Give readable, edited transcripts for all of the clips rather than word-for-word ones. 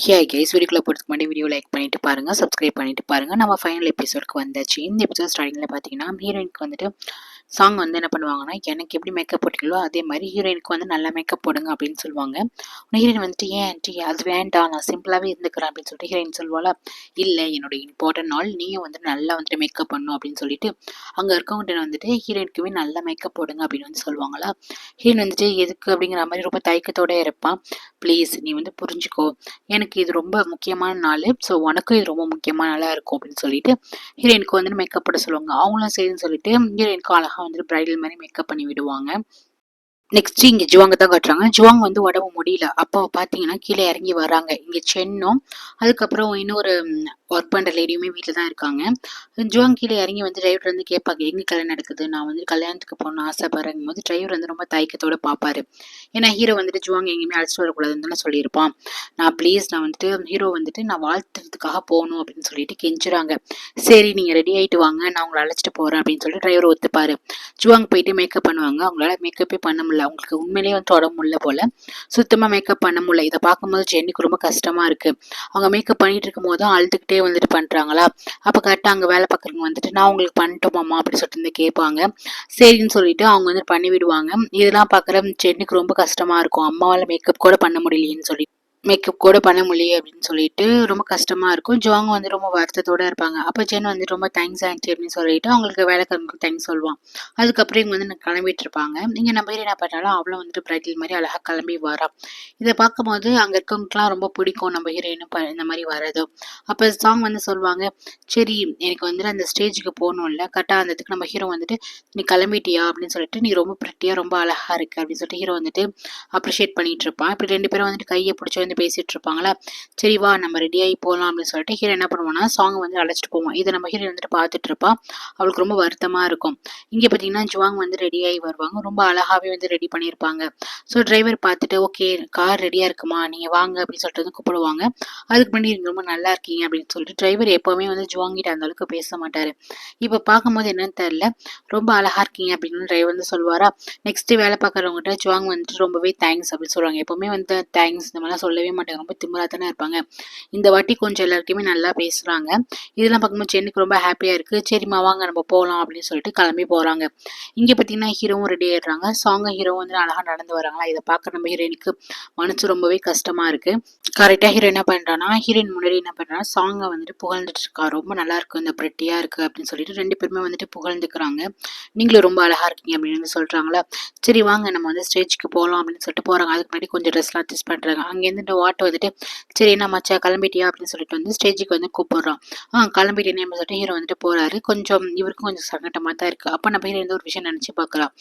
Hey guys, வீடியோக்குள்ள போகிறதுக்கு முன்னாடி வீடியோ லைக் பண்ணிட்டு பாருங்க, சப்ஸ்கிரைப் பண்ணிட்டு பாருங்க. நம்ம ஃபைனல் எபிசோடுக்கு வந்தாச்சு. இந்த எபிசோட் ஸ்டார்டிங்கில் பார்த்தீங்கன்னா ஹீரோயினுக்கு வந்துட்டு சாங் வந்து என்ன பண்ணுவாங்கன்னா, எனக்கு எப்படி மேக்கப் போட்டிங்களோ அதே மாதிரி ஹீரோயினுக்கு வந்து நல்லா மேக்கப் போடுங்க அப்படின்னு சொல்லுவாங்க. ஹீரோயின் வந்துட்டு ஏன் ஆன்ட்டி அது வேண்டாம், நான் சிம்பிளாகவே இருந்துக்கிறேன் அப்படின்னு சொல்லிட்டு ஹீரோயின் சொல்லுவாளா, இல்லை என்னோட இம்பார்ட்டன்ட் நாள், நீயும் வந்துட்டு நல்லா வந்துட்டு மேக்கப் பண்ணணும் அப்படின்னு சொல்லிட்டு அங்கே இருக்கவங்ககிட்ட வந்துட்டு ஹீரோயினுக்குமே நல்லா மேக்கப் போடுங்க அப்படின்னு வந்து சொல்லுவாங்களா. ஹீரோயின் வந்துட்டு எதுக்கு அப்படிங்கிற மாதிரி ரொம்ப தயக்கத்தோட இருப்பான். ப்ளீஸ் நீ வந்து புரிஞ்சுக்கோ, எனக்கு இது ரொம்ப முக்கியமான நாள், ஸோ உனக்கும் இது ரொம்ப முக்கியமான நாளாக இருக்கும் அப்படின்னு சொல்லிட்டு ஹீரோயினுக்கு வந்துட்டு மேக்கப் போட சொல்லுவாங்க. அவங்களும் சரின்னு சொல்லிட்டு ஹீரோயினுக்கு அழகாக வந்துட்டு பிரைடல் மாதிரி மேக்கப் பண்ணி விடுவாங்க. நெக்ஸ்ட் இங்க ஜுவாங்க தான் காட்டுறாங்க. ஜுவாங் வந்து உடம்பு முடியல. அப்போ பாத்தீங்கன்னா கீழே இறங்கி வராங்க. இங்க சென்னும் அதுக்கப்புறம் இன்னொரு ஒர்க் பண்ற லேடியுமே வீட்டில் தான் இருக்காங்க. ஜுவாங் கீழே இறங்கி வந்து டிரைவர் வந்து கேட்பாங்க, எங்க கல்யாணம் நடக்குது, நான் வந்து கல்யாணத்துக்கு போகணும்னு ஆசைப்படுறேங்கும் போது டிரைவர் வந்து ரொம்ப தயக்கத்தோட பார்ப்பாரு. ஏன்னா ஹீரோ வந்துட்டு ஜுவாங் எங்கேயுமே அழைச்சிட்டு வரக்கூடாதுன்னு சொல்லியிருப்பான். நான் வந்துட்டு ஹீரோ வந்துட்டு நான் வாழ்த்துறதுக்காக போகணும் அப்படின்னு சொல்லிட்டு கெஞ்சுறாங்க. சரி நீங்க ரெடி ஆயிட்டு வாங்க, நான் உங்களை அழைச்சிட்டு போறேன் அப்படின்னு சொல்லிட்டு டிரைவர் ஒத்துப்பாரு. ஜுவாங் போயிட்டு மேக்கப் பண்ணுவாங்க. அவங்களால மேக்கப்பே பண்ண முடியல. அவங்களுக்கு உண்மையிலேயே வந்து உடம்பு முடியல போல, சுத்தமா மேக்கப் பண்ண முடியல. இதை பார்க்கும்போது ஜென்னிக்கு ரொம்ப கஷ்டமா இருக்கு. அவங்க மேக்கப் பண்ணிட்டு இருக்கும் போதும் அழுதுகிட்டே வந்துட்டு பண்றாங்களா. அப்ப கரெக்டா அங்க வேலை பார்க்குறவங்க வந்துட்டு நான் உங்களுக்கு பண்ணிட்டோமாமா அப்படின்னு சொல்லிட்டு வந்து கேட்பாங்க. சரின்னு சொல்லிட்டு அவங்க வந்து பண்ணி விடுவாங்க. இதெல்லாம் பார்க்குற ஜென்னிக்கு ரொம்ப கஷ்டமா இருக்கும். அம்மாவால மேக்கப் கூட பண்ண முடியலையேன்னு சொல்லி மேக்கப் கூட பண்ண முடியல அப்படின்னு சொல்லிட்டு ரொம்ப கஷ்டமா இருக்கும். ஜுவாங் வந்து ரொம்ப வருத்தத்தோட இருப்பாங்க. அப்போ ஜென் வந்து ரொம்ப தேங்க்ஸ் ஆன்ட்டி அப்படின்னு சொல்லிட்டு அவங்களுக்கு வேலைக்காரங்களுக்கு தேங்க்ஸ் சொல்லுவான். அதுக்கப்புறம் இவங்க வந்து கிளம்பிட்டு இருப்பாங்க. நீங்க நம்ம என்ன பண்ணாலும் அவளும் வந்துட்டு பிரைடல் மாதிரி அழகா கிளம்பி வரா. இதை பார்க்கும்போது அங்க இருக்கவங்களுக்குலாம் ரொம்ப பிடிக்கும் நம்ம ஹீரோயினும் இந்த மாதிரி வரதும். அப்போ சாங் வந்து சொல்லுவாங்க, சரி எனக்கு வந்துட்டு அந்த ஸ்டேஜுக்கு போகணும்ல, கரெக்டாக அந்த இதுக்கு நம்ம ஹீரோ வந்துட்டு நீ கிளம்பிட்டியா அப்படின்னு சொல்லிட்டு நீ ரொம்ப பிரிட்டியா ரொம்ப அழகா இருக்கு அப்படின்னு சொல்லிட்டு ஹீரோ வந்துட்டு அப்ரிஷியேட் பண்ணிட்டு இருப்பான். இப்படி ரெண்டு பேரும் வந்துட்டு கையை பிடிச்சி வந்து பேசிட்டு இருப்பாங்களா. சரி வா நம்ம ரெடியாகி போகலாம் அப்படின்னு சொல்லிட்டு ஹீரோ என்ன பண்ணுவான்னா சாங் வந்து அழைச்சிட்டு போவான். இதை நம்ம ஹீரோ வந்துட்டு பார்த்துட்டு இருப்பான். அவளுக்கு ரொம்ப வருத்தமா இருக்கும். இங்க பாத்தீங்கன்னா ஜுவாங் வந்து ரெடியாகி வருவாங்க. ரொம்ப அழகாவே வந்து ரெடி பண்ணியிருப்பாங்க. ஸோ டிரைவர் பார்த்துட்டு ஓகே கார் ரெடியா இருக்குமா நீங்க வாங்க அப்படின்னு சொல்லிட்டு வந்து கூப்பிடுவாங்க. அதுக்கு முன்னாடி நீங்க ரொம்ப நல்லா இருக்கீங்க அப்படின்னு சொல்லிட்டு டிரைவர் எப்பவுமே வந்து ஜுவாங் கிட்ட அந்த அளவுக்கு பேச மாட்டாரு. இப்ப பார்க்கும்போது என்னன்னு தெரியல, ரொம்ப அழகா இருக்கீங்க அப்படின்னு டிரைவர் வந்து சொல்லுவாரா. நெக்ஸ்ட் வேலை பார்க்குறவங்ககிட்ட ஜுவாங் வந்துட்டு ரொம்பவே தேங்க்ஸ் அப்படின்னு சொல்லுவாங்க. எப்பவுமே வந்து தேங்க்ஸ் இந்த மாதிரிலாம் சொல்லவே மாட்டாங்க. ரொம்ப திமிரா தானே இருப்பாங்க. இந்த வாட்டி கொஞ்சம் எல்லாருக்குமே நல்லா பேசுறாங்க. இதெல்லாம் பார்க்கும்போது ஜென்னுக்கு ரொம்ப ஹாப்பியா இருக்கு. சரிம்மா வாங்க நம்ம போகலாம் அப்படின்னு சொல்லிட்டு கிளம்பி போறாங்க. இங்க பாத்தீங்கன்னா ஹீரோவும் ரெடி ஆயிடுறாங்க. சாங் ஹீரோ வந்து அழகா நடந்து வராங்களா. இதை பார்க்க நம்ம ஹீரோயினுக்கு மனசு ரொம்பவே கஷ்டமா இருக்கு. கரெக்டா ஹீரோ என்ன பண்றான்னா, ஹீரோயின் முன்னாடி என்ன பண்றான்னா சாங்கை வந்துட்டு புகழ்ந்துட்டு இருக்கா. ரொம்ப நல்லா இருக்கு, இந்த பிரெட்டியா இருக்கு அப்படின்னு சொல்லிட்டு ரெண்டு பேருமே வந்துட்டு புகழ்ந்துக்கிறாங்க. நீங்களும் ரொம்ப அழகா இருக்கீங்க அப்படின்னு சொல்றாங்களா. சரி வாங்க நம்ம வந்து ஸ்டேஜ்க்கு போகலாம் அப்படின்னு சொல்லிட்டு போறாங்க. அதுக்கு முன்னாடி கொஞ்சம் ட்ரெஸ்லாம் அட்ஜஸ்ட் பண்றாங்க. அங்கேருந்து வாட்டை வந்துட்டு சரி என்ன மச்சா கிளம்பிட்டியா அப்படின்னு சொல்லிட்டு வந்து ஸ்டேஜுக்கு வந்து கூப்பிடுறான். கிளம்பிட்டேனே அப்படின்னு சொல்லிட்டு ஹீரோ வந்துட்டு போறாரு. கொஞ்சம் இவருக்கும் கொஞ்சம் சங்கட்டமா தான் இருக்கு. அப்ப நம்ம ஹீரோ வந்து ஒரு விஷயம் நினைச்சு பார்க்கலாம்.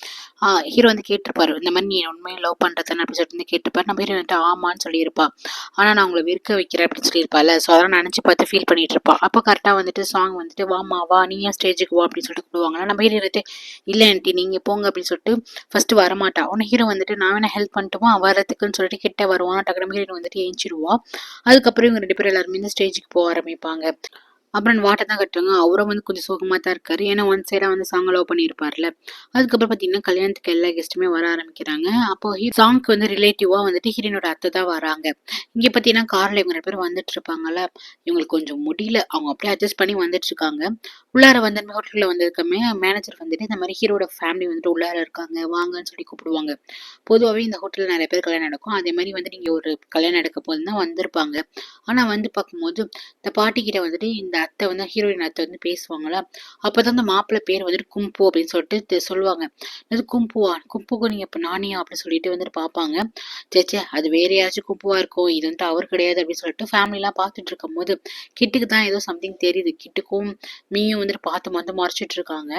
ஹீரோ வந்து கேட்டிருப்பாரு, இந்த மாதிரி நீ உண்மையை லவ் பண்றதுன்னு அப்படின்னு சொல்லிட்டு வந்து கேட்டிருப்பாரு. நம்ம ஹீரோ வந்துட்டு ஆமான்னு சொல்லியிருப்பா. ஆனா நான் உங்களை வெறுக்க வைக்கிறேன் அப்படின்னு சொல்லியிருப்பாள். ஸோ அதெல்லாம் நினைச்சு பார்த்து ஃபீல் பண்ணிட்டு இருப்பா. அப்போ கரெக்டாக வந்துட்டு சாங் வந்துட்டு வாமா வா நீ ஏன் ஸ்டேஜுக்கு வா அப்படின்னு சொல்லிட்டு கூப்பிடுவாங்க. நம்ம ஹீரோ வந்துட்டு இல்லை ஆண்டி நீங்க போங்க அப்படின்னு சொல்லிட்டு ஃபர்ஸ்ட் வரமாட்டா. உடனே ஹீரோ வந்துட்டு நான் வேணா ஹெல்ப் பண்ணிட்டுமா வரதுக்குன்னு சொல்லிட்டு கிட்ட வருவான். டக்குனு ஹீரோ வந்துட்டு ஏஞ்சிருவா. அதுக்கப்புறம் இவங்க ரெண்டு பேரும் எல்லாருமே இந்த ஸ்டேஜுக்கு போக ஆரம்பிப்பாங்க. அப்புறம் வாட்டை தான் கட்டுறாங்க. அவரும் வந்து கொஞ்சம் சோகமா தான் இருக்காரு. ஏன்னா ஒன் சைடா வந்து சாங் லவ் பண்ணியிருப்பார்ல. அதுக்கப்புறம் பார்த்தீங்கன்னா கல்யாணத்துக்கு எல்லா கெஸ்ட்டுமே வர ஆரம்பிக்கிறாங்க. அப்போ சாங்க்கு வந்து ரிலேட்டிவா வந்துட்டு ஹீரோனோட அத்தை தான் வராங்க. இங்க பார்த்தீங்கன்னா கார்ல இவங்க ரெண்டு பேரும் வந்துட்டு இருப்பாங்கல்ல. இவங்களுக்கு கொஞ்சம் முடியல. அவங்க அப்படியே அட்ஜஸ்ட் பண்ணி வந்துட்டு இருக்காங்க. உள்ளார வந்து ஹோட்டல்ல வந்திருக்கமே மேனேஜர் வந்துட்டு இந்த மாதிரி ஹீரோட ஃபேமிலி வந்துட்டு உள்ளார இருக்காங்க வாங்கன்னு சொல்லி கூப்பிடுவாங்க. பொதுவாகவே இந்த ஹோட்டல்ல நிறைய பேர் கல்யாணம் நடக்கும். அதே மாதிரி வந்து நீங்க ஒரு கல்யாணம் நடக்க போது தான் வந்திருப்பாங்க. ஆனா வந்து பார்க்கும்போது இந்த பாட்டி கிட்ட வந்துட்டு இந்த அத்தை வந்து ஹீரோயின் அத்தை வந்து பேசுவாங்களா. அப்பதான் அந்த மாப்பிள்ளை பேர் வந்துட்டு கும்பு அப்படின்னு சொல்லிட்டு சொல்லுவாங்க. அது கும்புவா கும்புக்கு நீங்க இப்ப நானியா அப்படின்னு சொல்லிட்டு வந்துட்டு பார்ப்பாங்க. சேச்சே அது வேற யாராச்சும் கும்புவா இருக்கும், இது வந்துட்டு அவர் கிடையாது அப்படின்னு சொல்லிட்டு ஃபேமிலி எல்லாம் பார்த்துட்டு இருக்கும் போது கிட்டுக்கு தான் ஏதோ சம்திங் தெரியுது. கிட்டுக்கும் மீயும் வந்துட்டு பார்த்து வந்து மறைச்சிட்டு இருக்காங்க.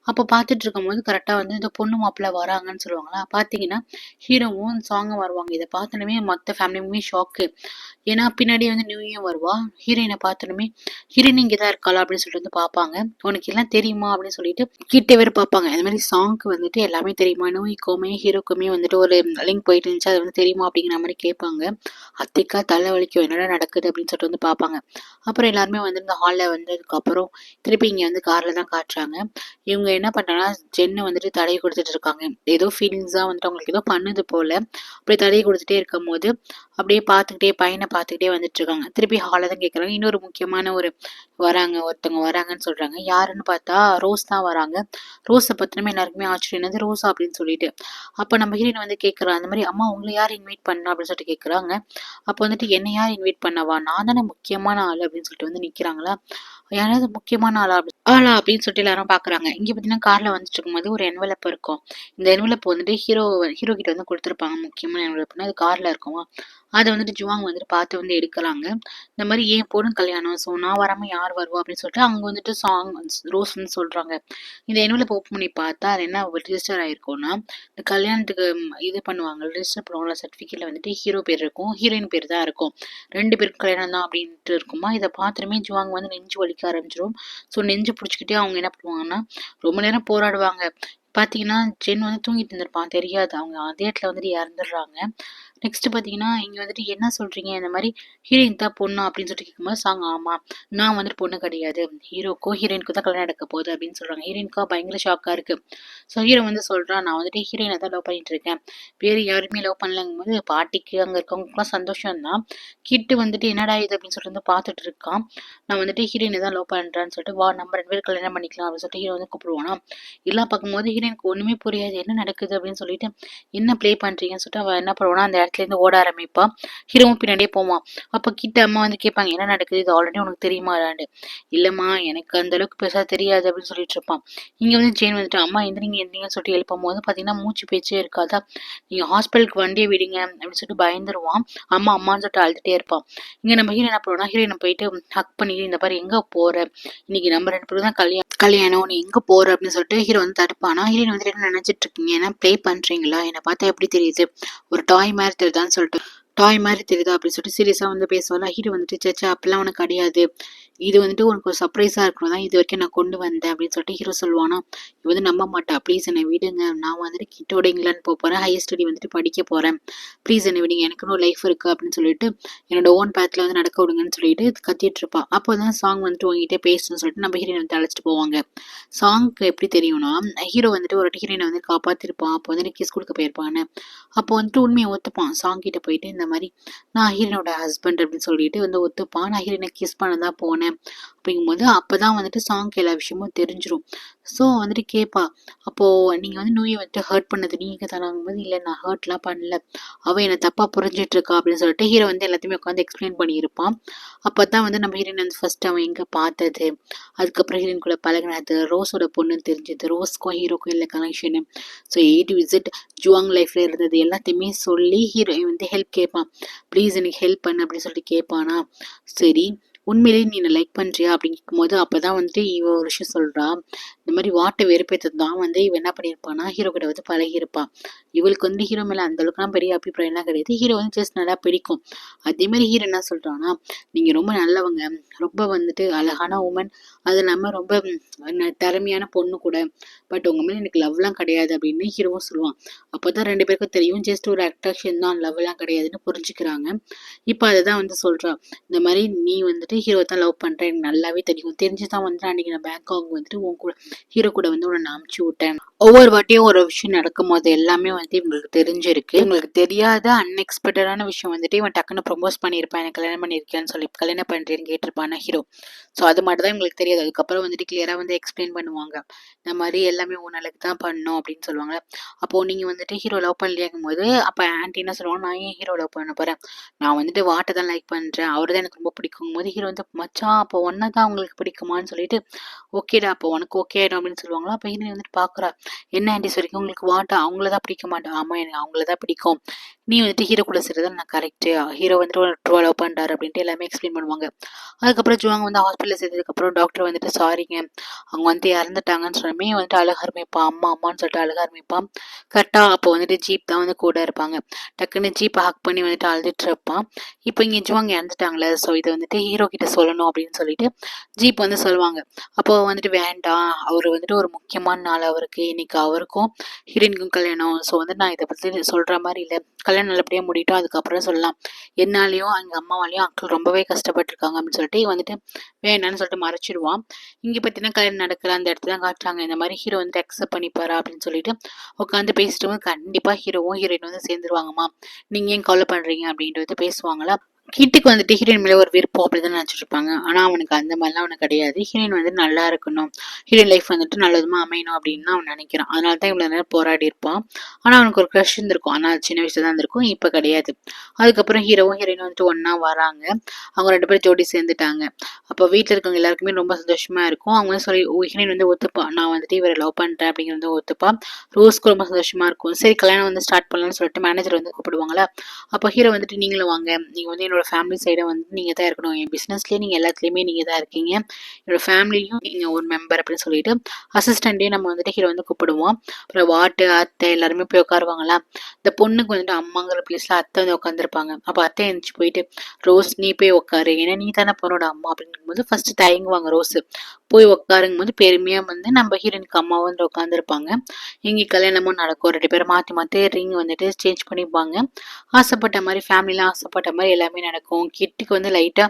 அப்ப பார்த்துட்டு இருக்கும் போது கரெக்டா வந்து இந்த பொண்ணு மாப்பிள்ளை வராங்கன்னு சொல்லுவாங்களா. பாத்தீங்கன்னா ஹீரோவும் சாங்கும் வருவாங்க. இதை பார்த்தனுமே மொத்த ஃபேமிலியுமே ஷாக்கு. ஏன்னா பின்னாடி வந்து நியூயும் வருவா. ஹீரோயினை பார்த்தனுமே ஹீரோயின் இங்கதான் இருக்காளா அப்படின்னு சொல்லிட்டு வந்து பார்ப்பாங்க. உனக்கு எல்லாம் தெரியுமா அப்படின்னு சொல்லிட்டு கிட்ட வேறு பார்ப்பாங்க. இந்த மாதிரி சாங்க்கு வந்துட்டு எல்லாமே தெரியுமா, நோய்க்குமே ஹீரோக்குமே வந்துட்டு ஒரு லிங்க் போயிட்டு இருந்துச்சு, அது வந்து தெரியுமா அப்படிங்கிற மாதிரி கேட்பாங்க. அத்தைக்கா தலை வலிக்கும், என்னடா நடக்குது அப்படின்னு சொல்லிட்டு வந்து பார்ப்பாங்க. அப்புறம் எல்லாருமே வந்து இந்த ஹால்ல வந்ததுக்கு அப்புறம் திருப்பி இங்க வந்து கார்ல தான் காட்டுறாங்க. இவங்க என்ன பண்றாங்கன்னா ஜென்னு வந்துட்டு தடை கொடுத்துட்டு இருக்காங்க. ஏதோ ஃபீலிங்ஸா வந்துட்டு அவங்களுக்கு ஏதோ பண்ணுது போல. அப்படி தடை கொடுத்துட்டே இருக்கும் போது அப்படியே பார்த்துக்கிட்டே பையனை பார்த்துக்கிட்டே வந்துட்டு இருக்காங்க. திருப்பி ஹாலில் தான் கேட்குறாங்க. இன்னொரு முக்கியமான ஒருத்தவங்க வராங்கன்னு சொல்றாங்க. யாருன்னு பார்த்தா ரோஸ் தான் வராங்க. ரோஸை பத்திரமே எல்லாருக்குமே ஆச்சரியம், என்னது ரோஸா அப்படின்னு சொல்லிட்டு. அப்போ நம்ம ஹீரோயின் வந்து கேட்குறா, அந்த மாதிரி அம்மா உங்களை யார் இன்வைட் பண்ணா அப்படின்னு சொல்லிட்டு கேட்குறாங்க. அப்போ வந்துட்டு என்ன யார் இன்வைட் பண்ணவா, நான் தானே முக்கியமான ஆள் அப்படின்னு சொல்லிட்டு வந்து நிற்கிறாங்களா. யாராவது முக்கியமான ஆளா அப்படின்னு சொல்லிட்டு எல்லாரும் பாக்குறாங்க. இங்க பாத்தீங்கன்னா கார்ல வந்துட்டு இருக்கும்போது ஒரு என்வலப் இருக்கும். இந்த என்வலப் வந்துட்டு ஹீரோ கிட்ட வந்து கொடுத்துருப்பாங்க. முக்கியமான என்வலப்னா அது கார்ல இருக்குமா. அதை வந்துட்டு ஜுவாங் வந்துட்டு பார்த்து வந்து எடுக்கலாங்க. இந்த மாதிரி ஏன் பொண்ணு கல்யாணம், ஸோ நான் வராம யார் வருவா அப்படின்னு சொல்லிட்டு அங்க வந்துட்டு ரோஸ் வந்து சொல்றாங்க. இந்த என்வலப் ஓப்பன் பண்ணி பார்த்தா அது என்ன ரிஜிஸ்டர் ஆயிருக்கும்னா, இந்த கல்யாணத்துக்கு இது பண்ணுவாங்க ரிஜிஸ்டர் பண்ணுவாங்க சர்டிஃபிகேட்ல வந்துட்டு ஹீரோ பேர் இருக்கும், ஹீரோயின் பேர் தான் இருக்கும். 2 பேருக்கு கல்யாணம் தான் அப்படின்ட்டு இருக்குமா. இதை பார்த்துருமே ஜுவாங் வந்து நெஞ்சு வலிக்க ஆரம்பிச்சிடும். ஸோ நெஞ்சு பிடிச்சிக்கிட்டே அவங்க என்ன பண்ணுவாங்கன்னா ரொம்ப நேரம் போராடுவாங்க. பார்த்தீங்கன்னா ஜென் வந்து தூங்கிட்டு இருந்திருப்பான், தெரியாது. அவங்க அதே இடத்துல வந்துட்டு இறந்துடுறாங்க. நெக்ஸ்ட் பார்த்தீங்கன்னா இங்கே வந்துட்டு என்ன சொல்றீங்க, இந்த மாதிரி ஹீரோயின் தான் பொண்ணு அப்படின்னு சொல்லிட்டு கேட்கும்போது சாங் ஆமா நான் வந்துட்டு பொண்ணு கிடையாது, ஹீரோக்கோ ஹீரோயினுக்கு தான் கல்யாணம் நடக்க போகுது அப்படின்னு சொல்றாங்க. ஹீரோயினுக்கா பயங்கர ஷாக்கா இருக்கு. ஸோ ஹீரோ வந்து சொல்றான், நான் வந்துட்டு ஹீரோயினை தான் லவ் பண்ணிட்டு இருக்கேன், வேறு யாருமே லவ் பண்ணலங்கும் போது பாட்டிக்கு அங்கே இருக்கவங்களுக்குலாம் சந்தோஷம் தான். கிட்டு வந்துட்டு என்னடா இது அப்படின்னு சொல்லிட்டு வந்து பார்த்துட்டு இருக்கான். நான் வந்துட்டு ஹீரோயினை தான் லவ் பண்றேன்னு சொல்லிட்டு வா நம்ம 2 பேரும் கல்யாணம் பண்ணிக்கலாம் அப்படின்னு சொல்லிட்டு ஹீரோ வந்து கூப்பிடுவானா. எல்லாம் பார்க்கும்போது ஹீரோயினுக்கு ஒண்ணுமே புரியாது, என்ன நடக்குது அப்படின்னு சொல்லிட்டு என்ன ப்ளே பண்றீங்கன்னு சொல்லிட்டு அவன் என்ன பண்ணுவானா அந்த இடத்துல இருந்து ஓட ஆரம்பிப்பா. ஹீரோவும் பின்னாடியே போவான். அப்ப கிட்ட அம்மா வந்து கேட்பாங்க, என்ன நடக்குது, இது ஆல்ரெடி உனக்கு தெரியுமாடான்னு. இல்லம்மா எனக்கு அந்த அளவுக்கு பெருசா தெரியாது அப்படின்னு சொல்லிட்டு இருப்பான். இங்க வந்து ஜெயின் வந்துட்டு அம்மா எந்திரிங்கன்னு சொல்லிட்டு எழுப்பும் போது பாத்தீங்கன்னா மூச்சு பேச்சே இருக்காதா. நீங்க ஹாஸ்பிட்டலுக்கு வண்டியை விடுங்க அப்படின்னு சொல்லிட்டு பயந்துருவான். அம்மா அம்மான்னு சொல்லிட்டு அழுதுட்டே இருப்பான். இங்க நம்ம ஹீரோ என்ன பண்ணுவோம்னா ஹீரோயினை போயிட்டு ஹக் பண்ணிட்டு, இந்த பாரு எங்க போற, இன்னைக்கு நம்ம 2 பேரும் தான் கல்யாணம், நீ எங்க போற அப்படின்னு சொல்லிட்டு ஹீரோ வந்து தடுப்பானா. ஹீரோயின் வந்துட்டு என்ன நினைச்சிட்டு இருக்கீங்க, என்ன ப்ளே பண்றீங்களா, என்னை பார்த்தா எப்படி தெரியுது, ஒரு டாய் மாதிரி தெரியுதான்னு சொல்லிட்டு, டாய் மாதிரி தெரியுதா அப்படின்னு சொல்லிட்டு சீரியஸா வந்து பேசுவாள். ஹீரோ வந்துட்டு சேச்சா அப்பெல்லாம் உனக்கு கிடையாது, இது வந்துட்டு உனக்கு ஒரு சர்ப்ரைஸா இருக்கணும் தான் இது வரைக்கும் நான் கொண்டு வந்தேன் அப்படின்னு சொல்லிட்டு ஹீரோ சொல்லுவானா. இது வந்து நம்ப மாட்டா, ப்ளீஸ் என்னை விடுங்க, நான் வந்துட்டு கிட்டோட இங்கிலாந்து போறேன், ஹையர் ஸ்டடி வந்துட்டு படிக்க போறேன், ப்ளீஸ் என்னை விடுங்க, எனக்குன்னு ஒரு லைஃப் இருக்கு அப்படின்னு சொல்லிட்டு என்னோட ஓன் பேத்ல வந்து நடக்க விடுங்கன்னு சொல்லிட்டு கத்திட்டு இருப்பா. அப்போதான் சாங் வந்துட்டு உங்ககிட்ட பேசணும்னு சொல்லிட்டு நம்ம ஹீரோயின் வந்து அழைச்சிட்டு போவாங்க. சாங்க்கு எப்படி தெரியும்னா ஹீரோ வந்துட்டு ஒரு ஹீரோயினை வந்து காப்பாத்திருப்பான். அப்போ வந்து கிஸ் கொடுக்க போயிருப்பான்னு. அப்போ வந்துட்டு உண்மையை ஒத்துப்பான். சாங் கிட்ட போயிட்டு இந்த மாதிரி நான் ஹீரோனோட ஹஸ்பண்ட் அப்படின்னு சொல்லிட்டு வந்து ஒத்துப்பான். நான் ஹீரோனை கிஸ் பண்ண தான் போனேன் அப்படிங்கும்போது அப்பதான் வந்துட்டு சாங்க்கு எல்லா விஷயமும் தெரிஞ்சிடும். ஸோ வந்துட்டு கேட்பா, அப்போ நீங்க வந்து நோயை வந்துட்டு ஹர்ட் பண்ணது நீங்க தானாங்கும்போது இல்லை நான் ஹர்ட்லாம் பண்ணல, அவ என்னை தப்பா புரிஞ்சிட்டு இருக்கா அப்படின்னு சொல்லிட்டு ஹீரோ வந்து எல்லாத்தையுமே உட்காந்து எக்ஸ்பிளைன் பண்ணியிருப்பான். அப்பதான் வந்து நம்ம ஹீரோயின் வந்து ஃபர்ஸ்ட் அவன் எங்க பார்த்தது, அதுக்கப்புறம் ஹீரோயின் கூட பழகினது, ரோஸோட பொண்ணுன்னு தெரிஞ்சது, ரோஸ்க்கும் ஹீரோக்கும் இல்லை connection, so A to Z Zhuang லைஃப்ல இருந்தது எல்லாத்தையுமே சொல்லி ஹீரோ வந்து ஹெல்ப் கேட்பான். ப்ளீஸ் எனக்கு ஹெல்ப் பண்ணு அப்படின்னு சொல்லிட்டு கேட்பானா. சரி உண்மையிலேயே நீ என்ன லைக் பண்றியா அப்படின்னு கேட்கும்போது அப்பதான் வந்துட்டு இவ ஒரு விஷயம் சொல்றா. இந்த மாதிரி வாட்டை வெறுப்பேற்றது தான் வந்து இவ என்ன பண்ணியிருப்பானா ஹீரோ கிட்ட வந்து பழகியிருப்பான். இவளுக்கு வந்து ஹீரோ மேல அந்த அளவுக்குலாம் பெரிய அபிப்பிராயம்லாம் கிடையாது. ஹீரோ வந்து ஜஸ்ட் நல்லா பிடிக்கும். அதே மாதிரி ஹீரோ என்ன சொல்றான்னா, நீங்க ரொம்ப நல்லவங்க, ரொம்ப வந்துட்டு அழகான உமன், அது இல்லாம ரொம்ப திறமையான பொண்ணு கூட, பட் உங்க மேல எனக்கு லவ்லாம் கிடையாது அப்படின்னு ஹீரோவும் சொல்லுவான். அப்போதான் 2 பேருக்கும் தெரியும் ஜஸ்ட் ஒரு அட்ராக்ஷன் தான், லவ்லாம் கிடையாதுன்னு புரிஞ்சுக்கிறாங்க. இப்போ அதை தான் வந்து சொல்றா, இந்த மாதிரி நீ வந்துட்டு ஹீரோ தான் லவ் பண்ற எனக்கு நல்லாவே தெரியும், தெரிஞ்சுதான் வந்துட்டு அன்னைக்கு நான் பேங்காக் வந்துட்டு உன் கூட ஹீரோ கூட வந்து உன்னை அனுப்பிச்சு விட்டேன். ஒவ்வொரு வாட்டியும் ஒரு விஷயம் நடக்கும் போது எல்லாமே வந்து இவங்களுக்கு தெரிஞ்சிருக்கு. இவங்களுக்கு தெரியாத அன்எக்ஸ்பெக்டடான விஷயம் வந்துட்டு இவன் டக்குன்னு ப்ரொமோஸ் பண்ணியிருப்பான், எனக்கு கல்யாணம் பண்ணியிருக்கேன்னு சொல்லி கல்யாணம் பண்றேன்னு கேட்டிருப்பான ஹீரோ. ஸோ அது மட்டும் தான் இவங்களுக்கு தெரியாது. அதுக்கப்புறம் வந்துட்டு கிளியரா வந்து எக்ஸ்பிளைன் பண்ணுவாங்க, இந்த மாதிரி எல்லாமே உன்னலுக்கு தான் பண்ணோம் அப்படின்னு சொல்லுவாங்க. அப்போ நீங்க வந்துட்டு ஹீரோ லவ் பண்ணலையாகும் போது அப்ப ஆன்டி என்ன சொல்லுவாங்க, நான் ஏன் ஹீரோ லவ் பண்ண போறேன், நான் வந்துட்டு வாட்டை தான் லைக் பண்றேன், அவர் தான் எனக்கு ரொம்ப பிடிக்கும் போது ஹீரோ வந்து மச்சான் அப்போ ஒன்னை தான் உங்களுக்கு பிடிக்குமான்னு சொல்லிட்டு ஓகேடா அப்போ உனக்கு ஓகே ஆயிடும் அப்படின்னு சொல்லுவாங்களா. அப்போ ஹீரோயின் வந்துட்டு பாக்குறா, என்ன ஆண்டி சொல்லிக்க உங்களுக்கு வாட்டா அவங்களதான் பிடிக்க மாட்டேன், ஆமா எனக்கு அவங்களதான் பிடிக்கும், நீ வந்துட்டு ஹீரோ கூட சேர்றது நான் கரெக்டு, ஹீரோ வந்துட்டு ஒரு ட்ரூவா லவ் பண்றாரு அப்படின்ட்டு எல்லாமே எக்ஸ்பிளைன் பண்ணுவாங்க. அதுக்கப்புறம் ஜுவாங் வந்து ஹாஸ்பிட்டல் சேர்த்ததுக்கு அப்புறம் டாக்டர் வந்துட்டு சாரிங்க அவங்க வந்து இறந்துட்டாங்கன்னு சொன்னமே வந்துட்டு அழக ஆரம்பிப்பான், அம்மா அம்மான்னு சொல்லிட்டு அழக ஆரம்பிப்பான். கரெக்டா அப்போ வந்துட்டு ஜீப் தான் வந்து கூட இருப்பாங்க. டக்குன்னு ஜீப்பை ஹக் பண்ணி வந்துட்டு அழுதுட்டு இருப்பான். இப்போ இங்கே ஜுவாங் இறந்துட்டாங்களே, ஸோ இதை வந்துட்டு ஹீரோ கிட்ட சொல்லணும் அப்படின்னு சொல்லிட்டு ஜீப் வந்து சொல்லுவாங்க. அப்போ வந்துட்டு வேண்டாம், அவர் வந்துட்டு ஒரு முக்கியமான நாள் அவருக்கு, இன்னைக்கு அவருக்கும் ஹீரோயினுக்கும் கல்யாணம். ஸோ வந்து நான் இதை பற்றி சொல்கிற மாதிரி இல்லை, கல்யாணம் நல்லபடியாக முடிட்டோம் அதுக்கப்புறம் சொல்லலாம். என்னாலையும் எங்கள் அம்மாவாலையும் அங்கிள் ரொம்பவே கஷ்டப்பட்டுருக்காங்க அப்படின்னு சொல்லிட்டு வந்துட்டு வேணான்னு சொல்லிட்டு மறைச்சிடுவான். இங்கே பார்த்தீங்கன்னா கல்யாணம் நடக்கிற அந்த இடத்துல தான் காட்டுறாங்க. இந்த மாதிரி ஹீரோ வந்துட்டு அக்செப்ட் பண்ணிப்பாரா அப்படின்னு சொல்லிட்டு உட்காந்து பேசிட்டு வந்து கண்டிப்பாக ஹீரோவும் ஹீரோயின் வந்து சேர்ந்துருவாங்கம்மா, நீங்கள் ஏன் கவலை பண்ணுறீங்க அப்படின்ட்டு பேசுவாங்களா. கீட்டுக்கு வந்துட்டு ஹீரோயின் மேலே ஒரு விருப்பம் அப்படிதான் நினச்சிட்டு இருப்பாங்க. ஆனால் அவனுக்கு அந்த மாதிரிலாம் அவனுக்கு கிடையாது. ஹீரோயின் வந்து நல்லா இருக்கணும், ஹீரோயின் லைஃப் வந்துட்டு நல்லதுமா அமையணும் அப்படின்னு அவன் நினைக்கிறான். அதனால தான் இவ்வளோ நேரம் போராடி இருப்பான். ஆனால் அவனுக்கு ஒரு க்ரஷ் இருந்திருக்கும், ஆனால் சின்ன வயசுல தான் இருந்திருக்கும், இப்போ கிடையாது. அதுக்கப்புறம் ஹீரோவும் ஹீரோயின் வந்துட்டு ஒன்றா வராங்க. அவங்க 2 பேரும் ஜோடி சேர்ந்துட்டாங்க. அப்போ வீட்டில் இருக்கவங்க எல்லாருக்குமே ரொம்ப சந்தோஷமா இருக்கும். அவங்க வந்து சொல்லி ஹீரோயின் வந்து ஒத்துப்பா, நான் வந்துட்டு இவரை லவ் பண்ணுறேன் அப்படிங்கிறது ஒத்துப்பா. ரோஸ்க்கு ரொம்ப சந்தோஷமா இருக்கும். சரி கல்யாணம் வந்து ஸ்டார்ட் பண்ணலாம்னு சொல்லிட்டு மேனேஜர் வந்து கூப்பிடுவாங்களா. அப்போ ஹீரோ வந்துட்டு நீங்களும் வாங்க, நீங்கள் வந்து என்னோட ஃபேமிலி சைடை வந்து நீங்கள் தான் இருக்கணும், என் பிஸ்னஸ்லேயே நீங்கள் எல்லாத்துலேயுமே நீங்கள் தான் இருக்கீங்க, என்னோட ஃபேமிலியும் நீங்கள் ஒரு மெம்பர் அப்படின்னு சொல்லிட்டு அசிஸ்டண்ட்டையும் நம்ம வந்துட்டு ஹீரோ வந்து கூப்பிடுவோம். அப்புறம் வாட்டு அத்தை எல்லாருமே போய் உட்காருவாங்களா. இந்த பொண்ணுக்கு வந்துட்டு அம்மாங்கிற பிளேஸில் அத்தை வந்து உட்காந்துருப்பாங்க. அப்போ அத்தை எழுந்துச்சு போயிட்டு ரோஸ் நீ போய் உட்காரு, ஏன்னா நீ தானே பொண்ணோட அம்மா அப்படிங்கும்போது ஃபர்ஸ்ட் தயங்குவாங்க ரோஸ். போய் உட்காருங்கும் போது பெருமையாக வந்து நம்ம ஹீரோனுக்கு அம்மா வந்து உட்காந்துருப்பாங்க. இங்கே கல்யாணமும் நடக்கும். 2 பேரும் மாற்றி மாற்றி ரிங் வந்துட்டு சேஞ்ச் பண்ணிப்பாங்க. ஆசைப்பட்ட மாதிரி ஃபேமிலிலாம் ஆசைப்பட்ட மாதிரி எல்லாமே நடக்கும். கிட்டுக்கு வந்து லைட்டாக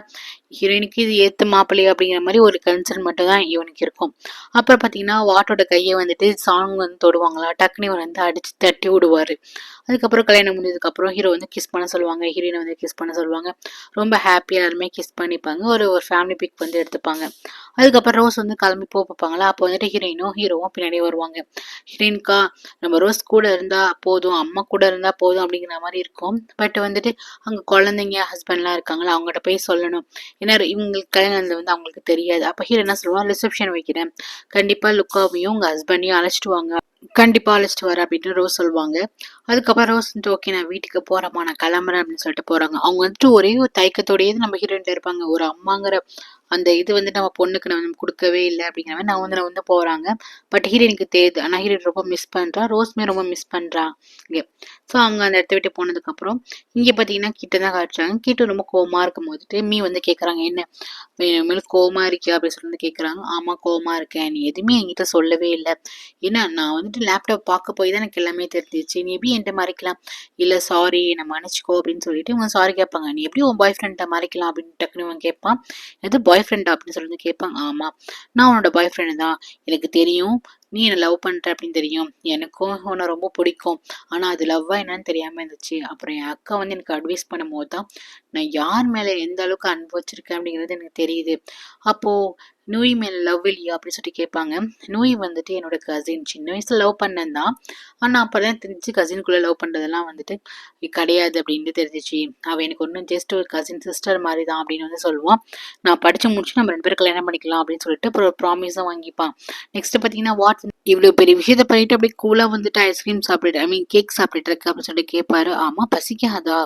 ஹீரோயினுக்கு இது ஏற்ற மாப்பிள்ளையா அப்படிங்கிற மாதிரி ஒரு கன்சர்ன் மட்டும் தான் இவனுக்கு இருக்கும். அப்புறம் பார்த்தீங்கன்னா வாட்டோட கையை வந்துட்டு சாங் வந்து தொடுவாங்களா, டக்குனு இவர் வந்து அடித்து தட்டி விடுவார். அதுக்கப்புறம் கல்யாணம் முடிஞ்சதுக்கப்புறம் ஹீரோ வந்து கிஸ் பண்ண சொல்லுவாங்க, ஹீரோயினை வந்து கிஸ் பண்ண சொல்லுவாங்க. ரொம்ப ஹாப்பியாக எல்லாருமே கிஸ் பண்ணிப்பாங்க. ஒரு ஃபேமிலி பிக் வந்து எடுத்துப்பாங்க. அதுக்கப்புறம் ரோஸ் வந்து கிளம்பி பார்ப்பாங்களா. அப்போ வந்துட்டு ஹீரோயினும் ஹீரோவும் பின்னாடியே வருவாங்க. ஹீரோயின்கா நம்ம ரோஸ் கூட இருந்தால் போதும், அம்மா கூட இருந்தால் போதும் அப்படிங்கிற மாதிரி இருக்கும். பட் வந்துட்டு அங்கே குழந்தைங்க ஹஸ்பண்ட்லாம் இருக்காங்களா, அவங்ககிட்ட போய் சொல்லணும், ஏன்னா இவங்களுக்கு கல்யாணம் வந்து அவங்களுக்கு தெரியாது. அப்போ ஹீரோ என்ன சொல்லுவாங்க, ரிசப்ஷன் வைக்கிறேன், கண்டிப்பாக லுக்காவையும் உங்கள் ஹஸ்பண்டையும் அழைச்சிட்டு வாங்க, கண்டிப்பாக அழைச்சிட்டு வர அப்படின்னு ரோஸ் சொல்லுவாங்க. அதுக்கப்புறம் ரோஸ் வந்துட்டு ஓகே நான் வீட்டுக்கு போகிறேம்மா, நான் கிளம்புறேன் அப்படின்னு சொல்லிட்டு போகிறாங்க. அவங்க வந்துட்டு ஒரே ஒரு தயக்கத்தோடையே நம்ம ஹீரோயின் இருப்பாங்க. ஒரு அம்மாங்கிற அந்த இது வந்து நம்ம பொண்ணுக்கு நம்ம கொடுக்கவே இல்லை அப்படிங்கிற மாதிரி நான் வந்து போகிறாங்க. பட் ஹீரோயினுக்கு தெரியுது, ஆனால் ஹீரோயின் ரொம்ப மிஸ் பண்ணுறா, ரோஸ்மே ரொம்ப மிஸ் பண்ணுறா இங்கே. ஸோ அவங்க அந்த இடத்த விட்டு போனதுக்கப்புறம் இங்கே பார்த்தீங்கன்னா கிட்ட தான் காட்டுறாங்க. கிட்ட ரொம்ப கோவமாக இருக்கும் போதுட்டு மீ வந்து கேட்குறாங்க, என்ன மேலே கோவமாக இருக்கியா அப்படின்னு சொல்லி கேட்குறாங்க. ஆமாம் கோவமாக இருக்கேன், நீ எதுவுமே என்கிட்ட சொல்லவே இல்லை, ஏன்னா நான் வந்துட்டு லேப்டாப் பார்க்க போய் தான் எனக்கு எல்லாமே தெரிஞ்சிச்சு, நீ எப்படி என்கிட்ட மறைக்கலாம், இல்லை சாரி நான் மன்னிச்சிக்கோ அப்படின்னு சொல்லிட்டு இவங்க சாரி கேட்பாங்க. நீ எப்படி உன் பாய் ஃப்ரெண்ட்டை மறைக்கலாம் அப்படின்னு டக்குனு இவன் கேட்பான். எது பாய் ஃப்ரெண்டா அப்படின்னு சொல்லி கேட்பாங்க. ஆமாம் நான் உன்னோட பாய் ஃப்ரெண்டு தான், எனக்கு தெரியும் நீ என்னை லவ் பண்ணுற அப்படின்னு தெரியும், எனக்கும் உன்னை ரொம்ப பிடிக்கும், ஆனால் அது லவ்வா என்னன்னு தெரியாமல் இருந்துச்சு. அப்புறம் என் அக்கா வந்து எனக்கு அட்வைஸ் பண்ணும்போது தான் நான் யார் மேலே எந்த அளவுக்கு அன்பு வச்சிருக்கேன் அப்படிங்கிறது எனக்கு தெரியுது. அப்போது நூய் மேலே லவ் இல்லையா அப்படின்னு சொல்லிட்டு கேட்பாங்க. நூய் வந்துட்டு என்னோட கசின், சின்ன வயசுல லவ் பண்ணேன் தான், ஆனால் அப்போ தான் தெரிஞ்சு கசின்குள்ளே லவ் பண்ணுறதெல்லாம் வந்துட்டு கிடையாது அப்படின்ட்டு தெரிஞ்சிச்சு. அவள் எனக்கு ஒன்றும் ஜஸ்ட் ஒரு கசின் சிஸ்டர் மாதிரி தான் அப்படின்னு வந்து சொல்லுவான். நான் படித்து முடிச்சு நம்ம 2 பேரும் கல்யாணம் பண்ணிக்கலாம் அப்படின்னு சொல்லிட்டு அப்புறம் ப்ராமிஸும் வாங்கிப்பான். நெக்ஸ்ட் பார்த்தீங்கன்னா வாட் இவ்வளோ பெரிய விஷயத்த பண்ணிட்டு அப்படியே கூலாக வந்துட்டு ஐஸ்கிரீம் சாப்பிட்டு கேக் சாப்பிட்டுட்டு இருக்கு அப்படின்னு சொல்லிட்டு கேட்பாரு. ஆமாம் பசிக்காதா,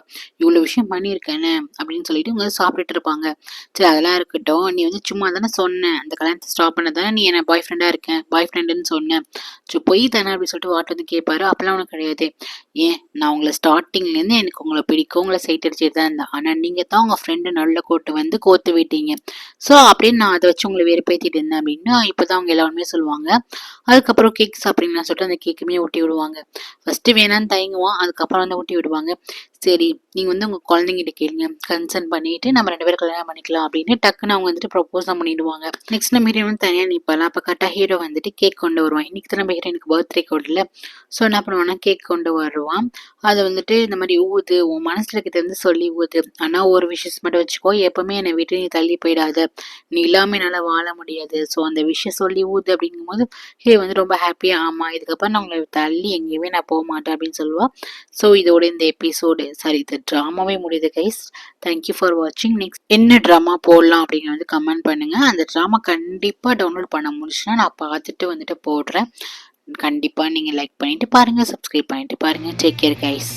இவ்வளோ விஷயம் பண்ணியிருக்கேன்னு அப்படின்னு சொல்லிட்டு இவங்க சாப்பிட்டுட்டு இருப்பாங்க. சரி அதெல்லாம் இருக்கட்டும், நீ வந்து சும்மா தானே சொன்னேன் அந்த கல்யாணத்தை ஸ்டாப் பண்ண தானே நீ என்ன பாய் ஃப்ரெண்டாக இருக்கேன் பாய் ஃப்ரெண்டுன்னு சொன்னேன், ஸோ பொய் தானே அப்படின்னு சொல்லிட்டு வாட் வந்து கேட்பாரு. அப்பெல்லாம் ஒன்றும் கிடையாது, ஏன் நான் உங்களை ஸ்டார்டிங்லேருந்து எனக்கு உங்களை பிடிக்கும், உங்களை சைட் அடிச்சுட்டு தான் இருந்தேன், ஆனால் நீங்கள் தான் உங்கள் ஃப்ரெண்டு நல்ல கோட்டு வந்து கோத்து விட்டீங்க, ஸோ அப்படின்னு நான் அதை வச்சு உங்களை வெறுப்பேற்றிட்டு இருந்தேன் அப்படின்னு இப்போ தான் அவங்க எல்லாருமே சொல்லுவாங்க. அதுக்கப்புறம் கேக் சாப்பிட்றீங்கன்னு சொல்லிட்டு அந்த கேக்குமே ஊட்டி விடுவாங்க. ஃபஸ்ட்டு வேணான்னு தயங்குவான், அதுக்கப்புறம் வந்து ஊட்டி விடுவாங்க. சரி நீங்கள் வந்து உங்கள் குழந்தைங்கிட்ட கேளுங்க, கன்சர்ன் பண்ணிட்டு நம்ம 2 பேரும் கல்யாணம் பண்ணிக்கலாம் அப்படின்னு டக்குன்னு அவங்க வந்துட்டு ப்ரொப்போஸ் தான் பண்ணிடுவாங்க. நெக்ஸ்ட் நம்ம ஹீரோயின் தனியாக நிற்பாலாம். அப்போ கரெக்டாக ஹீரோ வந்துட்டு கேக் கொண்டு வருவான். இன்னைக்கு தான் நம்ம ஹீரோயினுக்கு பர்த்டே கோட் இல்லை, ஸோ என்ன பண்ணுவான்னா கேக் கொண்டு வருவான். அதை வந்துட்டு இந்த மாதிரி ஊது, உன் மனசில் இருக்கிறது வந்து சொல்லி ஊது, ஆனால் ஒரு விஷயம் மட்டும் வச்சுக்கோ, எப்பவுமே என்னை விட்டு நீ தள்ளி போயிடாத, நீ இல்லாமல் என்னால் வாழ முடியாது, ஸோ அந்த விஷயம் சொல்லி ஊது அப்படிங்கும்போது ஹீரோ வந்து ரொம்ப ஹாப்பியாக ஆமாம் இதுக்கப்புறம் நான் உங்களை தள்ளி எங்கேயுமே நான் போக மாட்டேன் அப்படின்னு சொல்லுவாள். ஸோ இதோட இந்த எபிசோடு சாரி இந்த ட்ராமாவே முடியுது கைஸ். தேங்க்யூ ஃபார் வாட்சிங். நெக்ஸ்ட் என்ன ட்ராமா போடலாம் அப்படின்னு வந்து கமெண்ட் பண்ணுங்கள். அந்த ட்ராமா கண்டிப்பாக டவுன்லோட் பண்ண முடிச்சுன்னா நான் பார்த்துட்டு வந்துட்டு போடுறேன். கண்டிப்பாக நீங்கள் லைக் பண்ணிட்டு பாருங்கள், சப்ஸ்கிரைப் பண்ணிட்டு பாருங்கள். Take care guys.